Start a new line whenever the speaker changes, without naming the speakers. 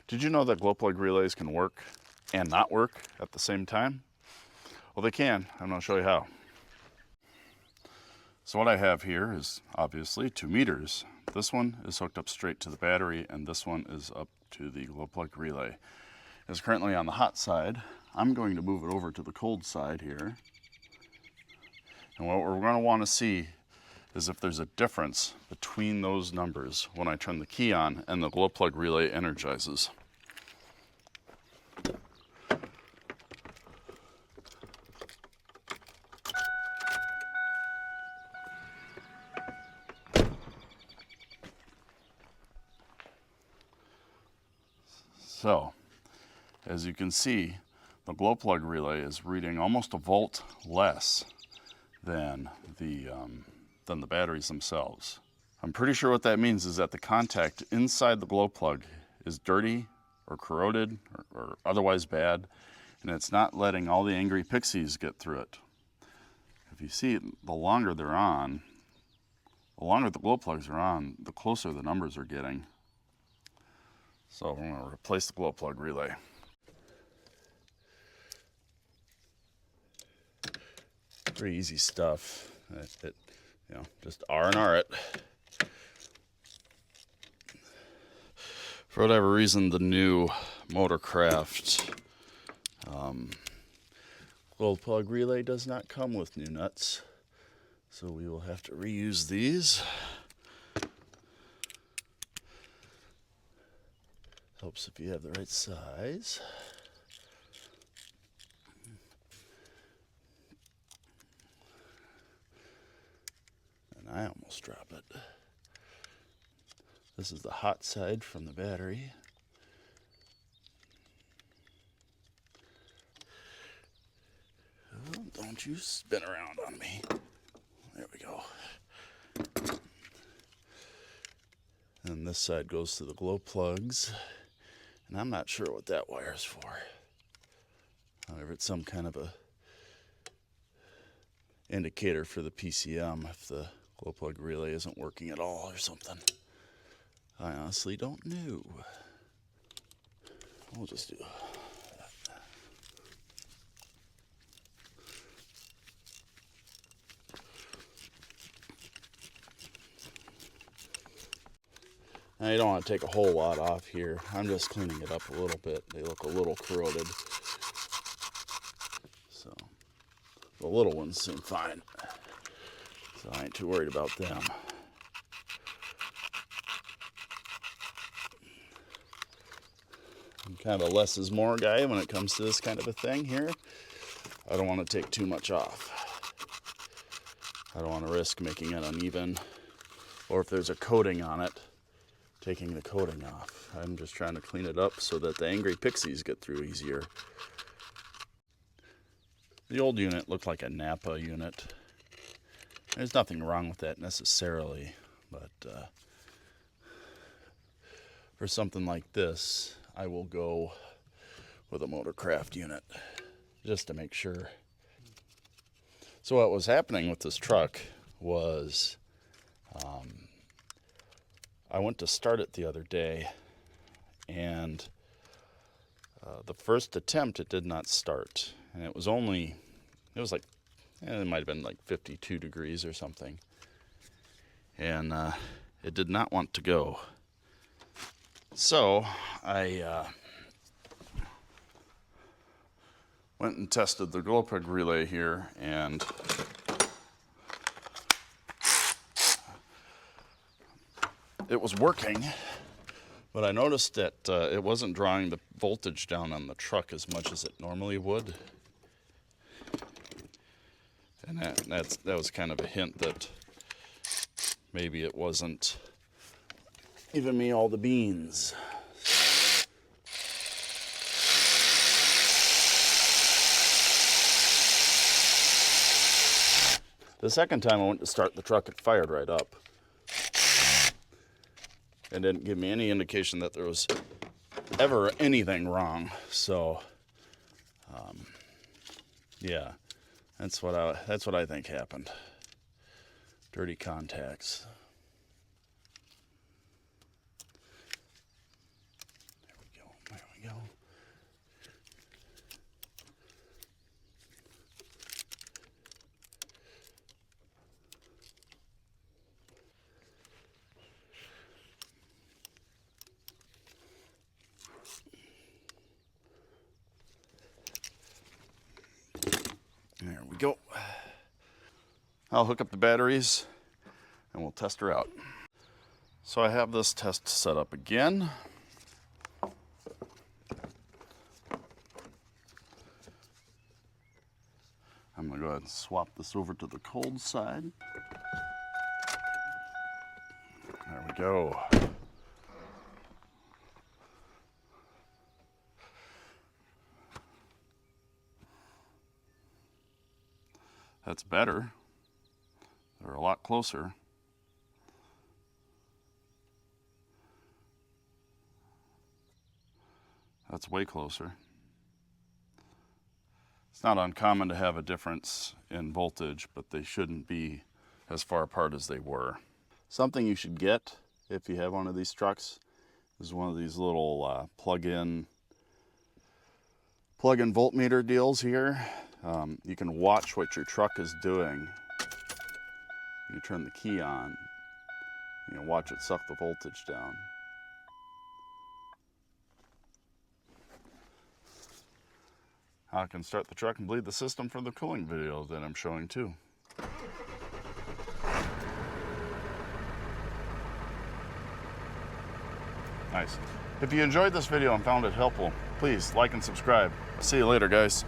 Did you know that glow plug relays can work and not work at the same time? Well, they can. I'm going to show you how. So what I have here is obviously 2 meters. This one is hooked up straight to the battery, and this one is up to the glow plug relay. It's currently on the hot side. I'm going to move it over to the cold side here. And what we're going to want to see is if there's a difference between those numbers when I turn the key on and the glow plug relay energizes. So, as you can see, the glow plug relay is reading almost a volt less than the batteries themselves. I'm pretty sure what that means is that the contact inside the glow plug is dirty or corroded or otherwise bad, and it's not letting all the angry pixies get through it. If you see, the longer they're on, the longer the glow plugs are on, the closer the numbers are getting. So we're going to replace the glow plug relay. Pretty easy stuff. Just R&R it. For whatever reason, the new Motorcraft glow plug relay does not come with new nuts, so we will have to reuse these. Helps if you have the right size. And I almost drop it. This is the hot side from the battery. Oh, don't you spin around on me. There we go. And this side goes to the glow plugs. And I'm not sure what that wire is for. However, it's some kind of a indicator for the PCM if the glow plug relay isn't working at all or something. I honestly don't know. We'll just do that. Now, you don't want to take a whole lot off here. I'm just cleaning it up a little bit. They look a little corroded. So, the little ones seem fine. So I ain't too worried about them. I'm kind of a less is more guy when it comes to this kind of a thing here. I don't want to take too much off. I don't want to risk making it uneven. Or if there's a coating on it, taking the coating off. I'm just trying to clean it up so that the angry pixies get through easier. The old unit looked like a Napa unit. There's nothing wrong with that necessarily, but for something like this, I will go with a Motorcraft unit just to make sure. So what was happening with this truck was I went to start it the other day, and the first attempt it did not start, and it was like, it might have been like 52 degrees or something, and it did not want to go. So I went and tested the glow plug relay here, and it was working, but I noticed that it wasn't drawing the voltage down on the truck as much as it normally would. And that was kind of a hint that maybe it wasn't giving me all the beans. The second time I went to start the truck, it fired right up. It didn't give me any indication that there was ever anything wrong. So, yeah, that's what I think happened. Dirty contacts. There we go. we go. I'll hook up the batteries and we'll test her out. So I have this test set up again. I'm gonna go ahead and swap this over to the cold side. There we go. That's better. They're a lot closer. That's way closer. It's not uncommon to have a difference in voltage, but they shouldn't be as far apart as they were. Something you should get if you have one of these trucks is one of these little plug-in voltmeter deals here. You can watch what your truck is doing. You turn the key on, you can watch it suck the voltage down. I can start the truck and bleed the system for the cooling video that I'm showing too. Nice. If you enjoyed this video and found it helpful, please like and subscribe. I'll see you later, guys.